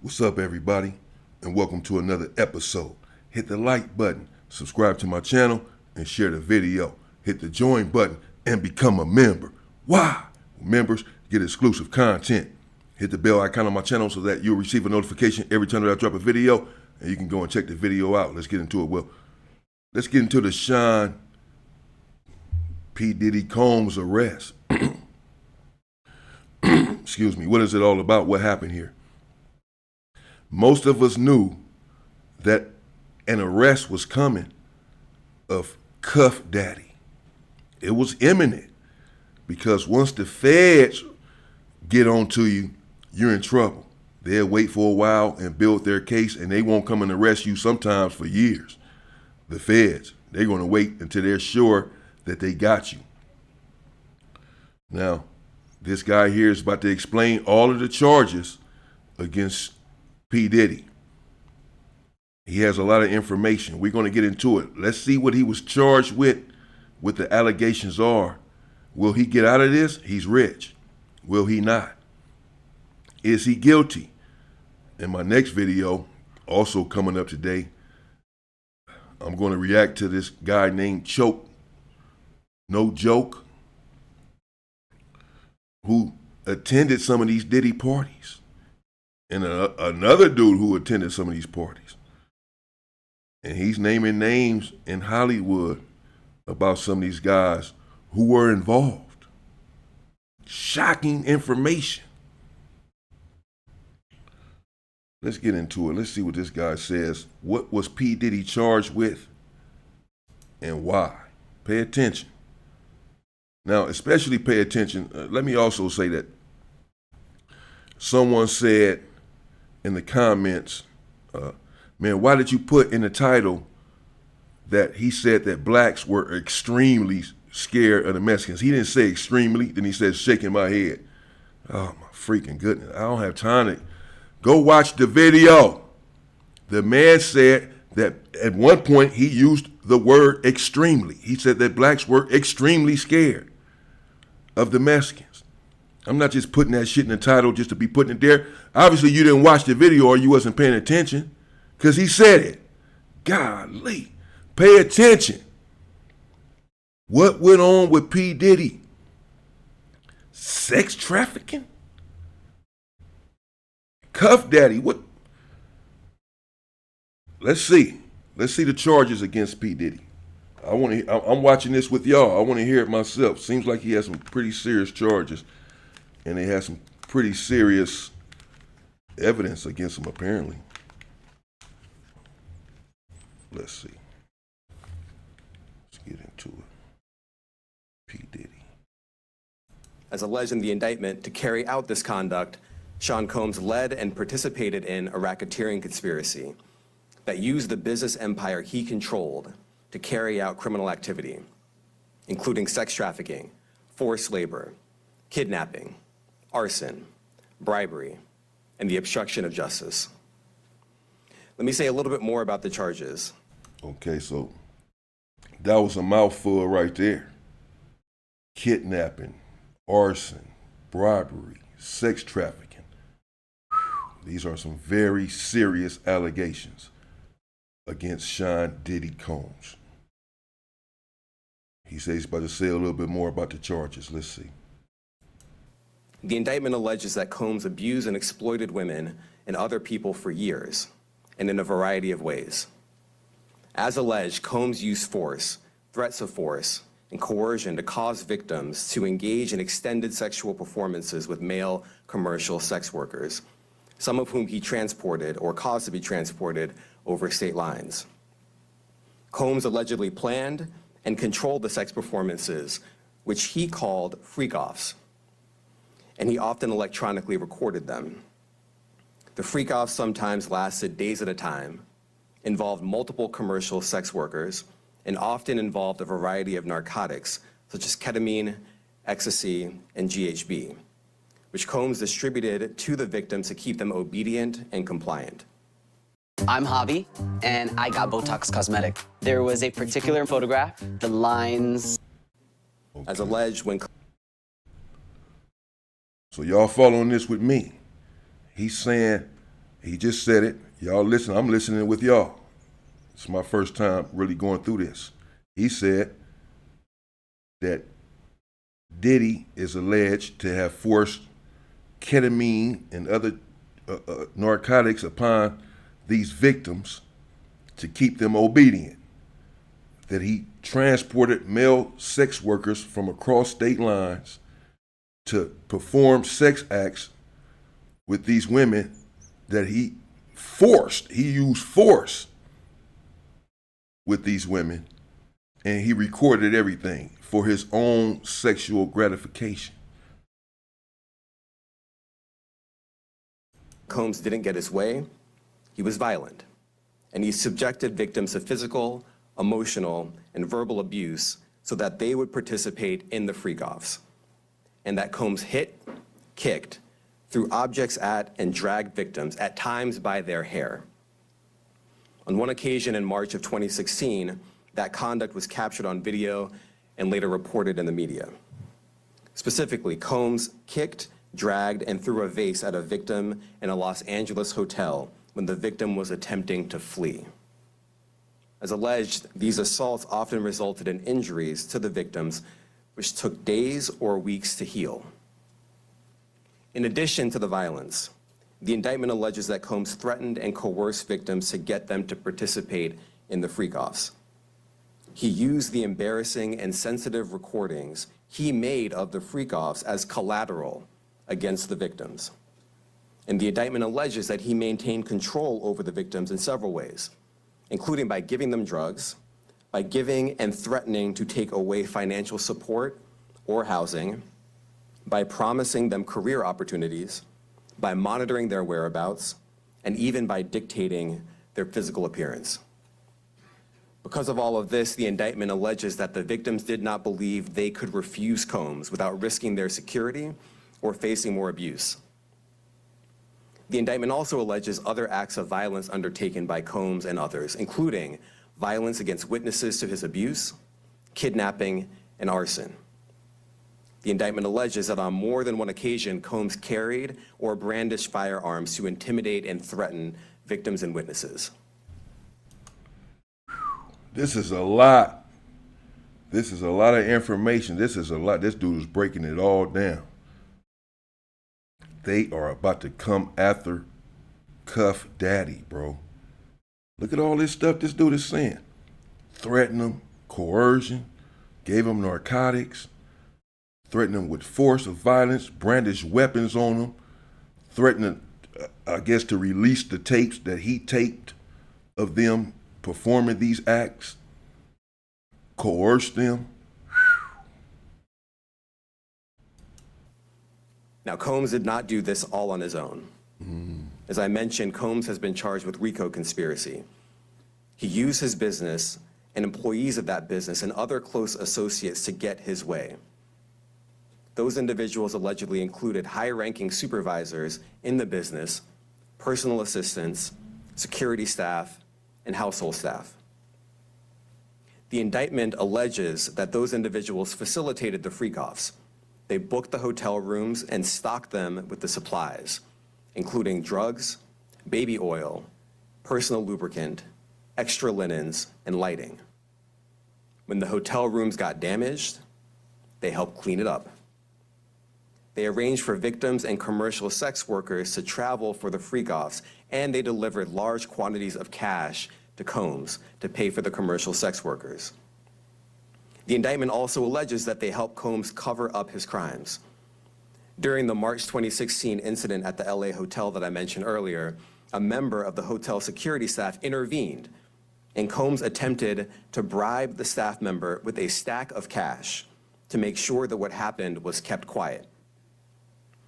What's up, everybody, and welcome to another episode. Hit the like button, subscribe to my channel, and share the video. Hit the join button and become a member. Why? Members get exclusive content. Hit the bell icon on my channel so that you'll receive a notification every time that I drop a video, and you can go and check the video out. Let's get into it. Well, let's get into the Sean P. Diddy Combs arrest. Excuse me. What is it all about? What happened here? Most of us knew that an arrest was coming of Cuff Daddy. It was imminent because once the feds get onto you, you're in trouble. They'll wait for a while and build their case, and they won't come and arrest you sometimes for years. The feds, they're going to wait until they're sure that they got you. Now, this guy here is about to explain all of the charges against P. Diddy. He has a lot of information. We're going to get into it. Let's see what he was charged with, what the allegations are. Will he get out of this? He's rich. Will he not? Is he guilty? In my next video, also coming up today, I'm going to react to this guy named Choke, no joke, who attended some of these Diddy parties. And another dude who attended some of these parties. And he's naming names in Hollywood about some of these guys who were involved. Shocking information. Let's get into it. Let's see what this guy says. What was P. Diddy charged with and why? Pay attention. Now, especially pay attention. Let me also say that someone said in the comments, man, why did you put in the title that he said that blacks were extremely scared of the Mexicans? He didn't say extremely, then he said shaking my head. Oh my freaking goodness, I don't have time to go watch the video. The man said that at one point he used the word extremely. He said that blacks were extremely scared of the Mexicans. I'm not just putting that shit in the title just to be putting it there. Obviously, you didn't watch the video or you wasn't paying attention because he said it. Golly, pay attention. What went on with P. Diddy? Sex trafficking? Cuff Daddy, what? Let's see. Let's see the charges against P. Diddy. I'm watching this with y'all. I want to hear it myself. Seems like he has some pretty serious charges. And they had some pretty serious evidence against him, apparently. Let's see. Let's get into it. P. Diddy. As alleged in the indictment, to carry out this conduct, Sean Combs led and participated in a racketeering conspiracy that used the business empire he controlled to carry out criminal activity, including sex trafficking, forced labor, kidnapping, arson, bribery, and the obstruction of justice. Let me say a little bit more about the charges. Okay, so that was a mouthful right there. Kidnapping, arson, bribery, sex trafficking. These are some very serious allegations against Sean Diddy Combs. He says he's about to say a little bit more about the charges. Let's see. The indictment alleges that Combs abused and exploited women and other people for years, and in a variety of ways. As alleged, Combs used force, threats of force, and coercion to cause victims to engage in extended sexual performances with male commercial sex workers, some of whom he transported or caused to be transported over state lines. Combs allegedly planned and controlled the sex performances, which he called freak-offs, and he often electronically recorded them. The freak-offs sometimes lasted days at a time, involved multiple commercial sex workers, and often involved a variety of narcotics, such as ketamine, ecstasy, and GHB, which Combs distributed to the victims to keep them obedient and compliant. I'm Javi, and I got Botox Cosmetic. There was a particular photograph, the lines. As alleged, when So y'all following this with me. He's saying He just said it. Y'all listen, I'm listening with y'all. It's my first time really going through this. He said that Diddy is alleged to have forced ketamine and other narcotics upon these victims to keep them obedient. That he transported male sex workers from across state lines to perform sex acts with these women that he used force with these women, and he recorded everything for his own sexual gratification. Combs didn't get his way, he was violent, and he subjected victims to physical, emotional, and verbal abuse so that they would participate in the freak-offs, and that Combs hit, kicked, threw objects at, and dragged victims, at times by their hair. On one occasion in March of 2016, that conduct was captured on video and later reported in the media. Specifically, Combs kicked, dragged, and threw a vase at a victim in a Los Angeles hotel when the victim was attempting to flee. As alleged, these assaults often resulted in injuries to the victims, which took days or weeks to heal. In addition to the violence, the indictment alleges that Combs threatened and coerced victims to get them to participate in the freak-offs. He used the embarrassing and sensitive recordings he made of the freak-offs as collateral against the victims. And the indictment alleges that he maintained control over the victims in several ways, including by giving them drugs, by giving and threatening to take away financial support or housing, by promising them career opportunities, by monitoring their whereabouts, and even by dictating their physical appearance. Because of all of this, the indictment alleges that the victims did not believe they could refuse Combs without risking their security or facing more abuse. The indictment also alleges other acts of violence undertaken by Combs and others, including violence against witnesses to his abuse, kidnapping, and arson. The indictment alleges that on more than one occasion, Combs carried or brandished firearms to intimidate and threaten victims and witnesses. This is a lot. This is a lot of information. This is a lot. This dude is breaking it all down. They are about to come after Cuff Daddy, bro. Look at all this stuff this dude is saying. Threaten him, coercion, gave him narcotics, threatened him with force of violence, brandished weapons on him, threatening, I guess, to release the tapes that he taped of them performing these acts, coerced them. Now, Combs did not do this all on his own. As I mentioned, Combs has been charged with RICO conspiracy. He used his business and employees of that business and other close associates to get his way. Those individuals allegedly included high-ranking supervisors in the business, personal assistants, security staff, and household staff. The indictment alleges that those individuals facilitated the freak-offs. They booked the hotel rooms and stocked them with the supplies, including drugs, baby oil, personal lubricant, extra linens, and lighting. When the hotel rooms got damaged, they helped clean it up. They arranged for victims and commercial sex workers to travel for the freak-offs, and they delivered large quantities of cash to Combs to pay for the commercial sex workers. The indictment also alleges that they helped Combs cover up his crimes. During the March 2016 incident at the LA hotel that I mentioned earlier, a member of the hotel security staff intervened, and Combs attempted to bribe the staff member with a stack of cash to make sure that what happened was kept quiet.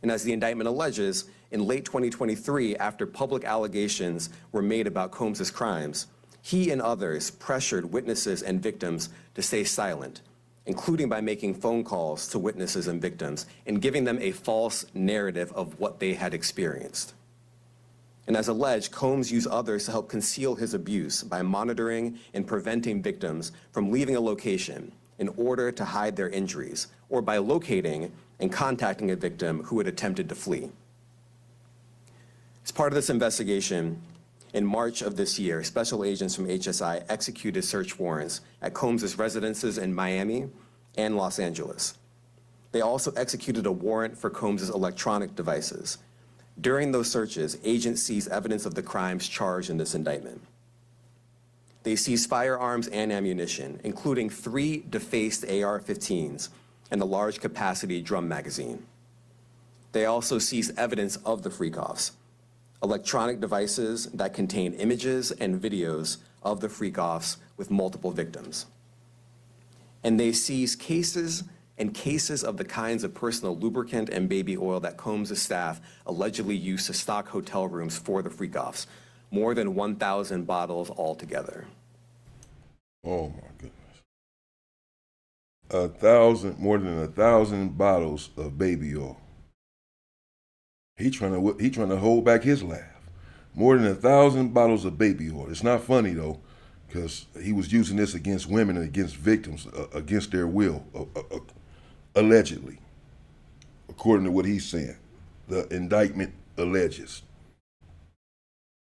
And as the indictment alleges, in late 2023, after public allegations were made about Combs' crimes, he and others pressured witnesses and victims to stay silent, including by making phone calls to witnesses and victims and giving them a false narrative of what they had experienced. And as alleged, Combs used others to help conceal his abuse by monitoring and preventing victims from leaving a location in order to hide their injuries, or by locating and contacting a victim who had attempted to flee. As part of this investigation, in March of this year, special agents from HSI executed search warrants at Combs' residences in Miami and Los Angeles. They also executed a warrant for Combs' electronic devices. During those searches, agents seized evidence of the crimes charged in this indictment. They seized firearms and ammunition, including 3 defaced AR-15s and a large capacity drum magazine. They also seized evidence of the freak-offs, electronic devices that contain images and videos of the freak-offs with multiple victims. And they seized cases and cases of the kinds of personal lubricant and baby oil that Combs' staff allegedly used to stock hotel rooms for the freak-offs, more than 1,000 bottles altogether. Oh my goodness. More than 1,000 bottles of baby oil. He trying to hold back his laugh. More than 1,000 bottles of baby oil. It's not funny though, because he was using this against women and against victims, against their will, allegedly, according to what he's saying. The indictment alleges.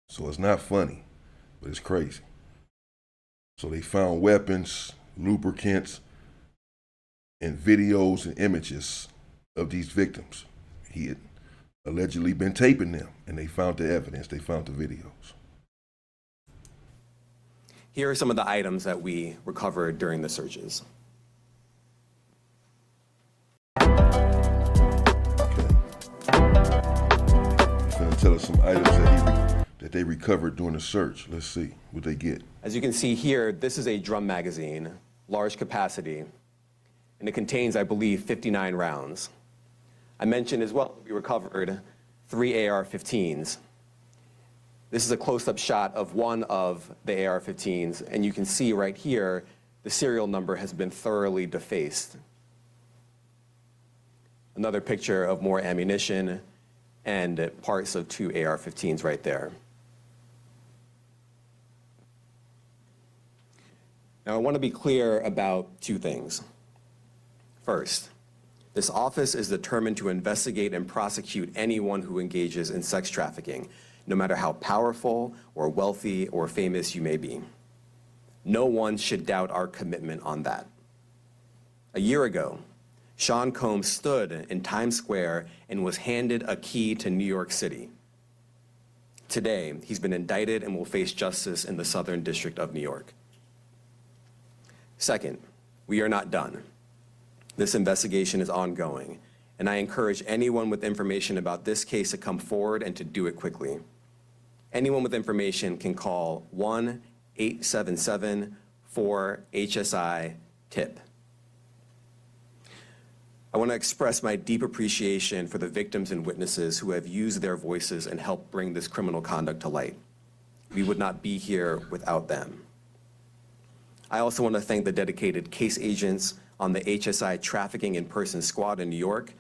So it's not funny, but it's crazy. So they found weapons, lubricants, and videos and images of these victims. He had allegedly been taping them, and they found the evidence, they found the videos. Here are some of the items that we recovered during the searches. Okay. He's gonna tell us some items that they recovered during the search. Let's see what they get. As you can see here, this is a drum magazine, large capacity, and it contains, I believe, 59 rounds. I mentioned as well, we recovered 3 AR-15s. This is a close-up shot of one of the AR-15s, and you can see right here, the serial number has been thoroughly defaced. Another picture of more ammunition and parts of 2 AR-15s right there. Now, I want to be clear about 2 things. First, this office is determined to investigate and prosecute anyone who engages in sex trafficking, no matter how powerful or wealthy or famous you may be. No one should doubt our commitment on that. A year ago, Sean Combs stood in Times Square and was handed a key to New York City. Today, he's been indicted and will face justice in the Southern District of New York. Second, we are not done. This investigation is ongoing, and I encourage anyone with information about this case to come forward and to do it quickly. Anyone with information can call 1-877-4HSI-TIP. I want to express my deep appreciation for the victims and witnesses who have used their voices and helped bring this criminal conduct to light. We would not be here without them. I also want to thank the dedicated case agents on the HSI Trafficking in Person Squad in New York.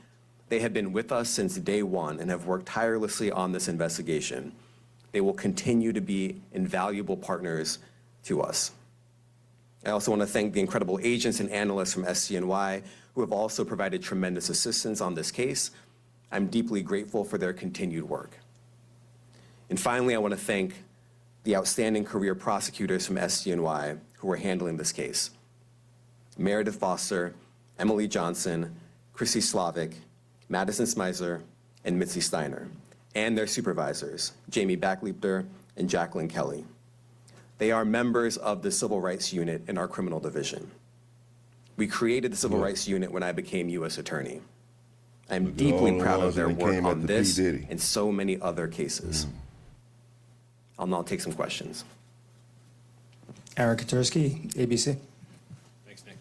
They have been with us since day one and have worked tirelessly on this investigation. They will continue to be invaluable partners to us. I also want to thank the incredible agents and analysts from SCNY who have also provided tremendous assistance on this case. I'm deeply grateful for their continued work. And finally, I want to thank the outstanding career prosecutors from SCNY who are handling this case. Meredith Foster, Emily Johnson, Chrissy Slavic, Madison Smizer, and Mitzi Steiner, and their supervisors, Jamie Backleepter and Jacqueline Kelly. They are members of the Civil Rights Unit in our criminal division. We created the Civil Rights Unit when I became U.S. Attorney. I'm deeply proud of their work on this and so many other cases. I'll now take some questions. Eric Katursky, ABC. Thanks, Nick.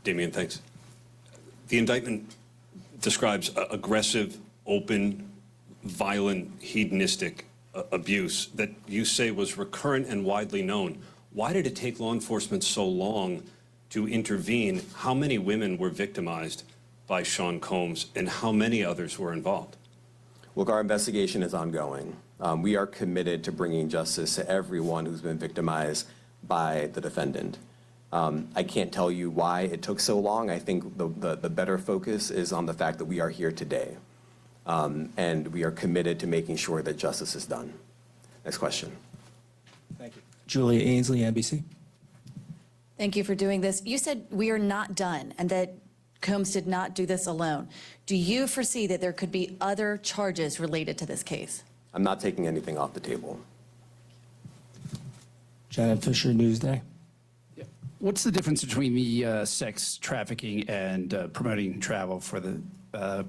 Damian, thanks. The indictment describes aggressive, open, violent, hedonistic abuse that you say was recurrent and widely known. Why did it take law enforcement so long to intervene? How many women were victimized by Sean Combs, and how many others were involved? Look, our investigation is ongoing. We are committed to bringing justice to everyone who's been victimized by the defendant. I can't tell you why it took so long. I think the better focus is on the fact that we are here today. and we are committed to making sure that justice is done. Next question. Thank you. Julia Ainsley, NBC. Thank you for doing this. You said we are not done and that Combs did not do this alone. Do you foresee that there could be other charges related to this case? I'm not taking anything off the table. Janet Fisher, Newsday. What's the difference between the sex trafficking and promoting travel for the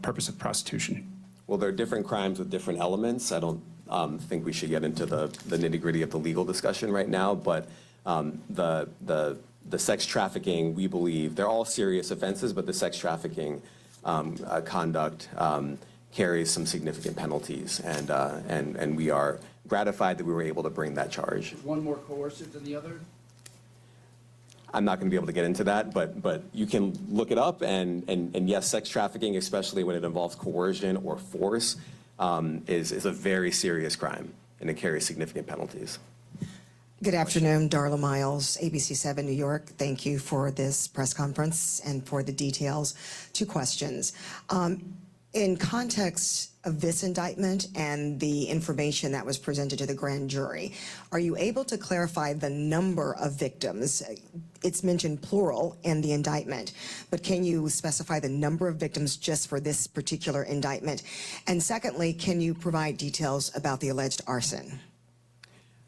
purpose of prostitution? Well, there are different crimes with different elements. I don't think we should get into the nitty-gritty of the legal discussion right now, but the sex trafficking, we believe, they're all serious offenses, but the sex trafficking conduct carries some significant penalties, and we are gratified that we were able to bring that charge. Is one more coercive than the other? I'm not going to be able to get into that, but you can look it up, and yes, sex trafficking, especially when it involves coercion or force, is a very serious crime, and it carries significant penalties. Good afternoon, Darla Miles, ABC 7 New York. Thank you for this press conference and for the details. 2 questions. In context of this indictment and the information that was presented to the grand jury, are you able to clarify the number of victims? It's mentioned plural in the indictment, but can you specify the number of victims just for this particular indictment? And secondly, can you provide details about the alleged arson?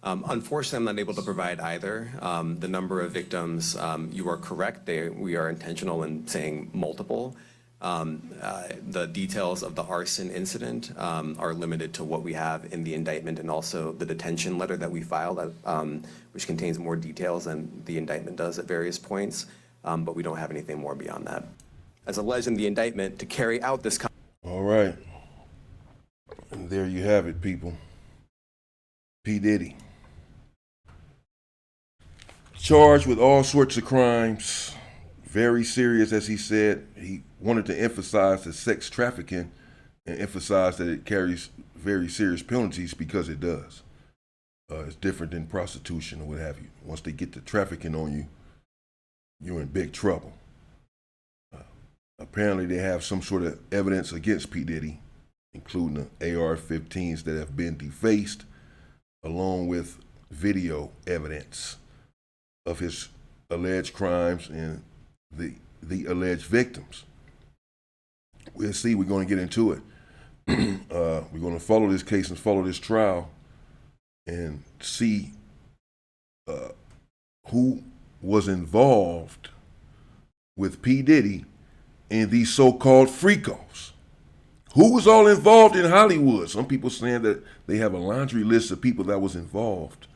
Unfortunately, I'm not able to provide either. The number of victims, you are correct. We are intentional in saying multiple. The details of the arson incident are limited to what we have in the indictment and also the detention letter that we filed, which contains more details than the indictment does at various points, but we don't have anything more beyond that. As alleged in the indictment, to carry out this... All right. And there you have it, people. P. Diddy. Charged with all sorts of crimes. Very serious, as he said. He wanted to emphasize the sex trafficking and emphasize that it carries very serious penalties because it does. It's different than prostitution or what have you. Once they get the trafficking on you, you're in big trouble. Apparently they have some sort of evidence against P. Diddy, including the AR-15s that have been defaced, along with video evidence of his alleged crimes and the alleged victims. We'll see. We're going to get into it. We're going to follow this case and follow this trial and see who was involved with P. Diddy and these so-called freak-offs. Who was all involved in Hollywood? Some people saying that they have a laundry list of people that was involved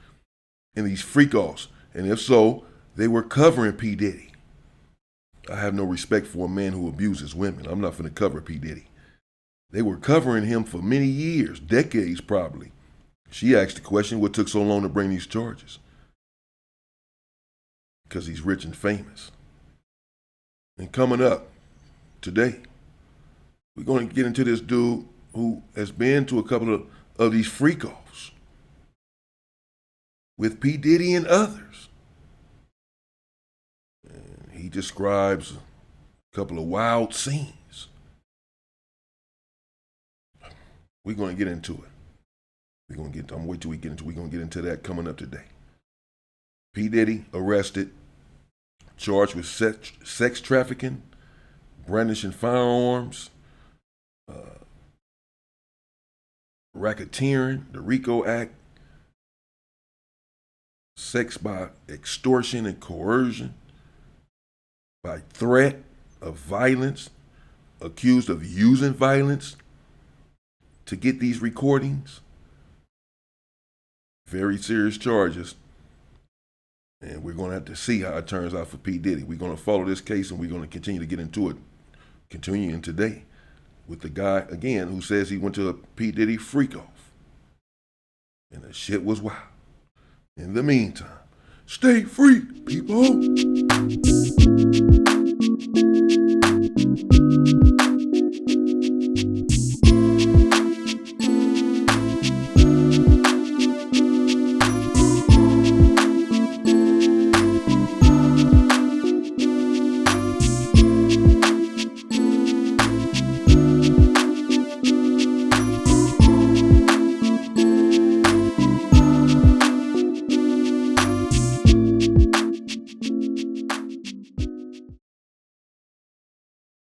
in these freak-offs. And if so, they were covering P. Diddy. I have no respect for a man who abuses women. I'm not going to cover P. Diddy. They were covering him for many years, decades probably. She asked the question, what took so long to bring these charges? Because he's rich and famous. And coming up today, we're going to get into this dude who has been to a couple of these freak-offs with P. Diddy and others. And he describes a couple of wild scenes. We're going to get into it. I'm going to wait till we get into it. We're going to get into that coming up today. P. Diddy arrested, charged with sex trafficking, brandishing firearms, racketeering, the RICO Act, sex by extortion and coercion, by threat of violence, accused of using violence to get these recordings. Very serious charges. And we're going to have to see how it turns out for P. Diddy. We're going to follow this case and we're going to continue to get into it, continuing today with the guy, again, who says he went to a P. Diddy freak-off. And the shit was wild. In the meantime, stay free, people.